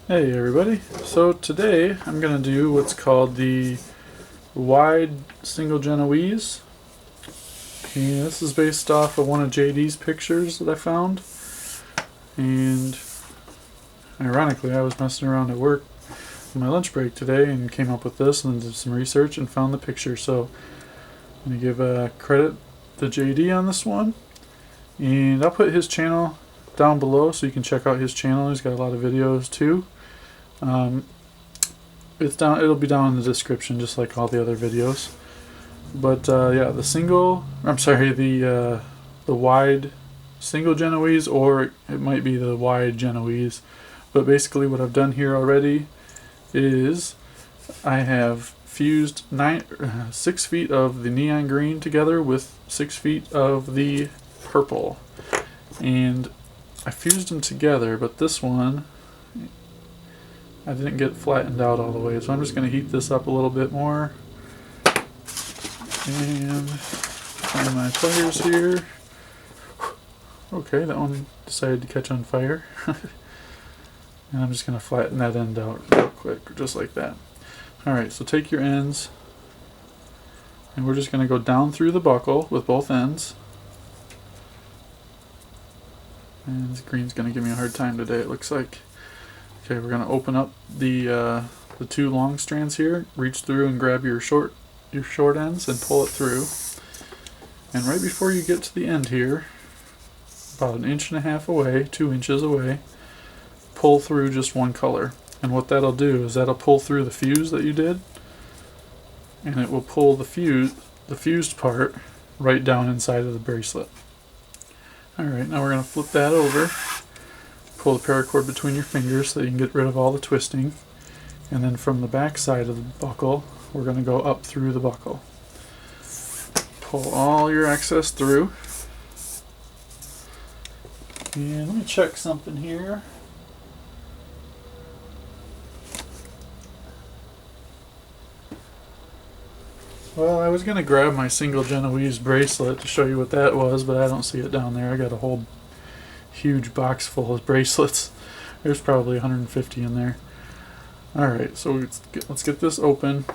Hey everybody, so today I'm going to do what's called the wide single Genoese, and this is based off of one of JD's pictures that I found. And ironically, I was messing around at work on my lunch break today and came up with this and did some research and found the picture. So I'm going to give credit to JD on this one, and I'll put his channel down below so you can check out his channel. He's got a lot of videos too. It'll be down in the description just like all the other videos. But yeah, the wide single Genoese, or it might be the wide Genoese. But basically what I've done here already is I have fused 6 feet of the neon green together with 6 feet of the purple, and I fused them together, but this one I didn't get flattened out all the way, so I'm just going to heat this up a little bit more and find my pliers here. Okay, that one decided to catch on fire. And I'm just going to flatten that end out real quick, just like that. Alright, so take your ends and we're just going to go down through the buckle with both ends. And the green's going to give me a hard time today, it looks like. Okay, we're going to open up the 2 long strands here, reach through and grab your short ends and pull it through. And right before you get to the end here, about 1.5 inches away, 2 inches away, pull through just one color. And what that'll do is that'll pull through the fuse that you did, and it will pull the fused part right down inside of the bracelet. Alright, now we're going to flip that over. Pull the paracord between your fingers so you can get rid of all the twisting. And then from the back side of the buckle, we're going to go up through the buckle. Pull all your excess through. And let me check something here. Well, I was going to grab my single Genoese bracelet to show you what that was, but I don't see it down there. I got a whole huge box full of bracelets. There's probably 150 in there. Alright, so let's get this open.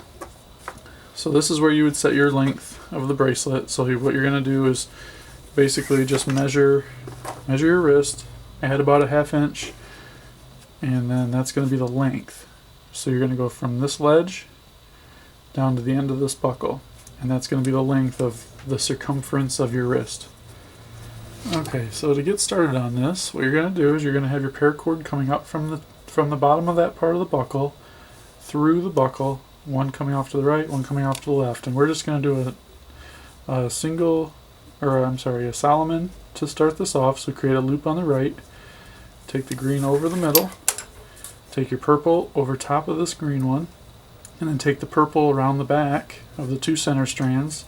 So this is where you would set your length of the bracelet. So what you're going to do is basically just measure your wrist, add about 1/2 inch, and then that's going to be the length. So you're going to go from this ledge down to the end of this buckle, and that's going to be the length of the circumference of your wrist. Okay, so to get started on this, what you're going to do is you're going to have your paracord coming up from the bottom of that part of the buckle, through the buckle, one coming off to the right, one coming off to the left, and we're just going to do a Solomon to start this off. So create a loop on the right, take the green over the middle, take your purple over top of this green one, and then take the purple around the back of the 2 center strands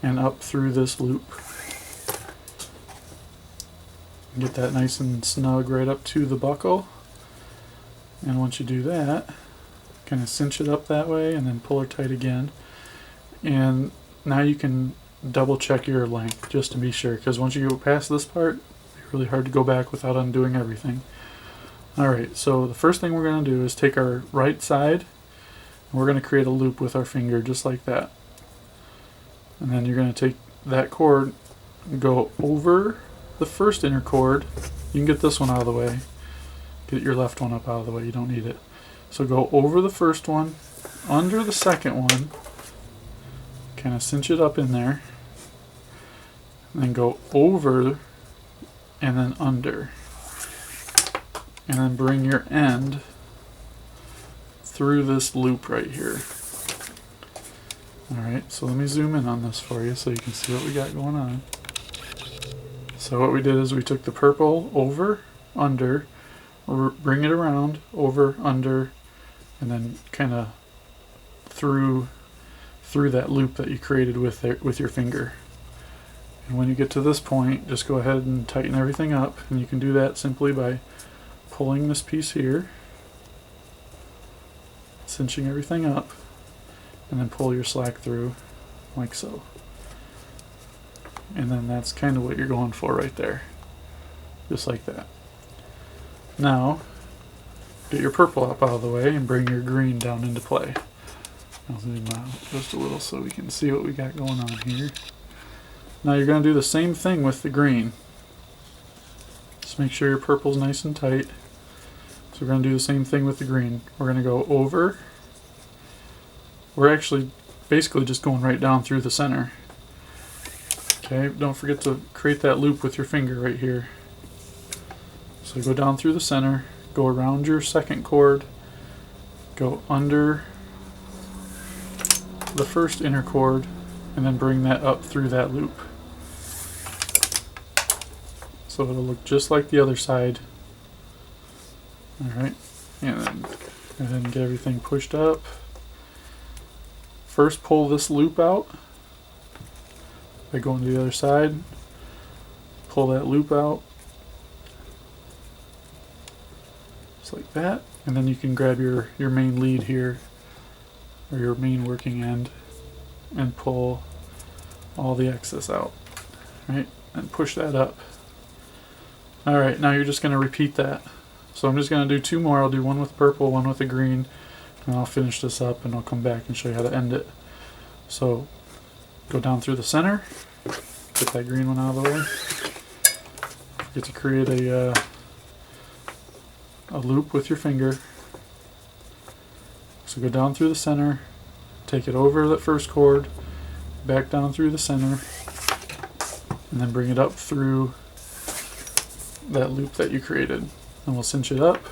and up through this loop. Get that nice and snug right up to the buckle. And once you do that, kind of cinch it up that way and then pull her tight again. And now you can double check your length just to be sure, because once you go past this part, it's really hard to go back without undoing everything. Alright, so the first thing we're going to do is take our right side and we're going to create a loop with our finger just like that. And then you're going to take that cord and go over the first inner cord. You can get this one out of the way. Get your left one up out of the way, you don't need it. So go over the first one, under the second one, kind of cinch it up in there, and then go over and then under. And then bring your end through this loop right here. Alright, so let me zoom in on this for you so you can see what we got going on. So what we did is we took the purple over, under, bring it around, over, under, and then kind of through that loop that you created with your finger. And when you get to this point, just go ahead and tighten everything up, and you can do that simply by pulling this piece here, cinching everything up, and then pull your slack through like so. And then that's kind of what you're going for right there. Just like that. Now, get your purple up out of the way and bring your green down into play. I'll zoom out just a little so we can see what we got going on here. Now you're going to do the same thing with the green. Just make sure your purple's nice and tight. So we're going to do the same thing with the green. We're going to go over. We're actually basically just going right down through the center. Okay, don't forget to create that loop with your finger right here. So go down through the center, go around your second cord, go under the first inner cord, and then bring that up through that loop. So it'll look just like the other side. Alright, and then get everything pushed up. First pull this loop out by going to the other side. Pull that loop out. Just like that. And then you can grab your main lead here, or your main working end, and pull all the excess out. Right? And push that up. Alright, now you're just going to repeat that. So I'm just going to do two more. I'll do one with purple, one with the green, and I'll finish this up and I'll come back and show you how to end it. So go down through the center, get that green one out of the way. Get to create a loop with your finger. So go down through the center, take it over that first cord, back down through the center, and then bring it up through that loop that you created. And we'll cinch it up.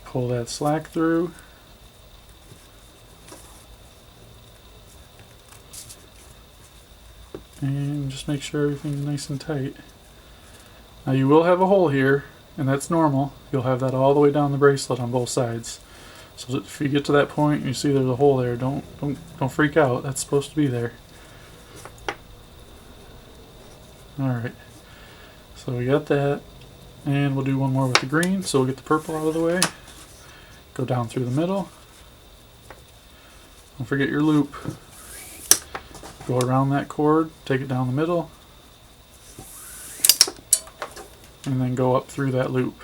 Pull that slack through. And just make sure everything's nice and tight. Now you will have a hole here, and that's normal. You'll have that all the way down the bracelet on both sides. So if you get to that point and you see there's a hole there, don't freak out. That's supposed to be there. Alright. So we got that. And we'll do one more with the green. So we'll get the purple out of the way. Go down through the middle. Don't forget your loop. Go around that cord, take it down the middle, and then go up through that loop.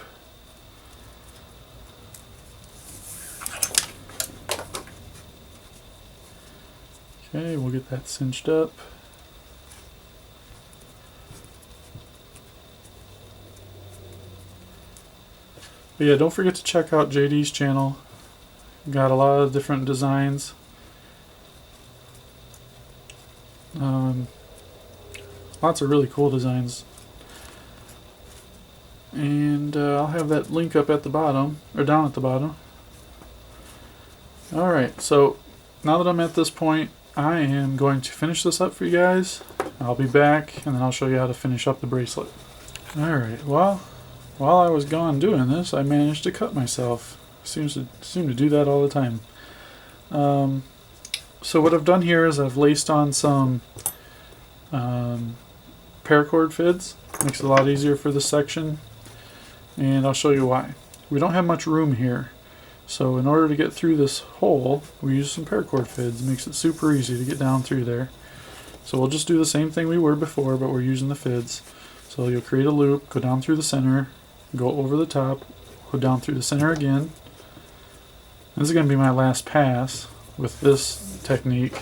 Okay, we'll get that cinched up. But yeah, don't forget to check out JD's channel. Got a lot of different designs. Lots of really cool designs. And I'll have that link up at the bottom, or down at the bottom. Alright, so now that I'm at this point, I am going to finish this up for you guys. I'll be back, and then I'll show you how to finish up the bracelet. Alright, well, while I was gone doing this, I managed to cut myself. Seem to do that all the time. So what I've done here is I've laced on some paracord fids. Makes it a lot easier for this section, and I'll show you why. We don't have much room here, so in order to get through this hole, we use some paracord fids. It makes it super easy to get down through there. So we'll just do the same thing we were before, but we're using the fids. So you'll create a loop, go down through the center, go over the top, go down through the center again. This is going to be my last pass with this technique.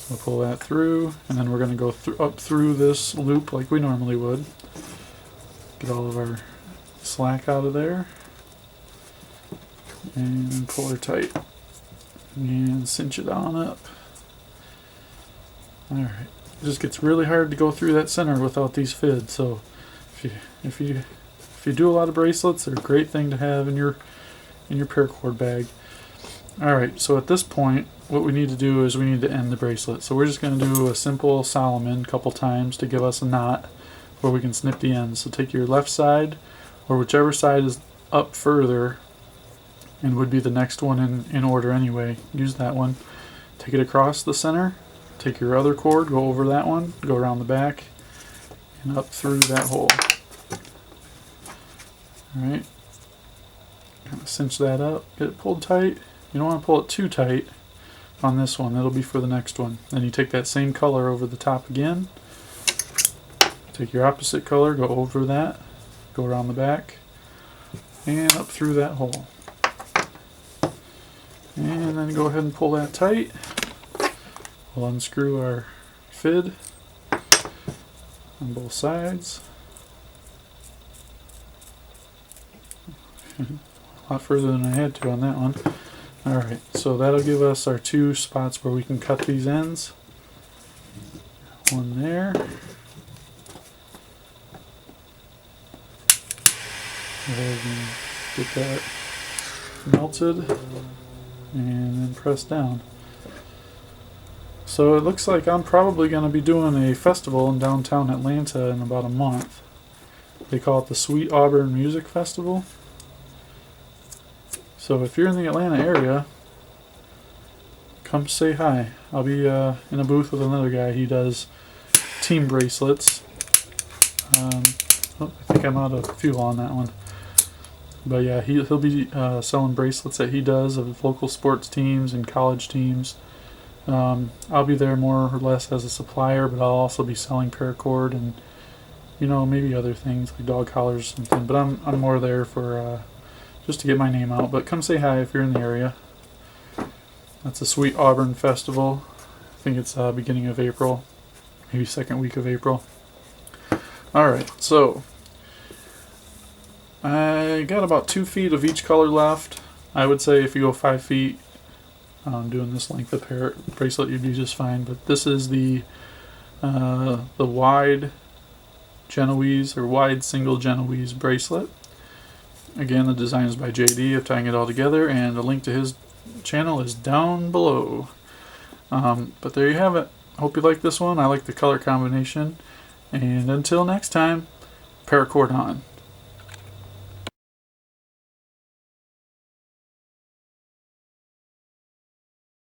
We'll pull that through, and then we're going to go up through this loop like we normally would. Get all of our slack out of there, and pull her tight, and cinch it on up. Alright, it just gets really hard to go through that center without these fids, so if you do a lot of bracelets, they're a great thing to have in your paracord bag. Alright, so at this point, what we need to do is we need to end the bracelet. So we're just going to do a simple Solomon a couple times to give us a knot where we can snip the ends. So take your left side, or whichever side is up further and would be the next one in order anyway. Use that one. Take it across the center, take your other cord, go over that one, go around the back, and up through that hole. Alright, kind of cinch that up, get it pulled tight. You don't want to pull it too tight on this one, that'll be for the next one. Then you take that same color over the top again, take your opposite color, go over that, go around the back, and up through that hole. And then go ahead and pull that tight. We'll unscrew our fid on both sides. A lot further than I had to on that one. Alright, so that'll give us our two spots where we can cut these ends. One there. Go ahead and get that melted and then press down. So it looks like I'm probably going to be doing a festival in downtown Atlanta in about a month. They call it the Sweet Auburn Music Festival. So if you're in the Atlanta area, come say hi. I'll be in a booth with another guy. He does team bracelets. I think I'm out of fuel on that one. But yeah, he'll be selling bracelets that he does of local sports teams and college teams. I'll be there more or less as a supplier, but I'll also be selling paracord and, you know, maybe other things like dog collars or something. But I'm more there for just to get my name out. But come say hi if you're in the area. That's a Sweet Auburn Festival. I think it's beginning of April, maybe second week of April. Alright, so I got about 2 feet of each color left. I would say if you go 5 feet, doing this length of bracelet, you'd be just fine. But this is the wide Genoese, or wide single Genoese bracelet. Again, the design is by JD of Tying It All Together, and the link to his channel is down below. But there you have it. Hope you like this one. I like the color combination. And until next time, paracord on.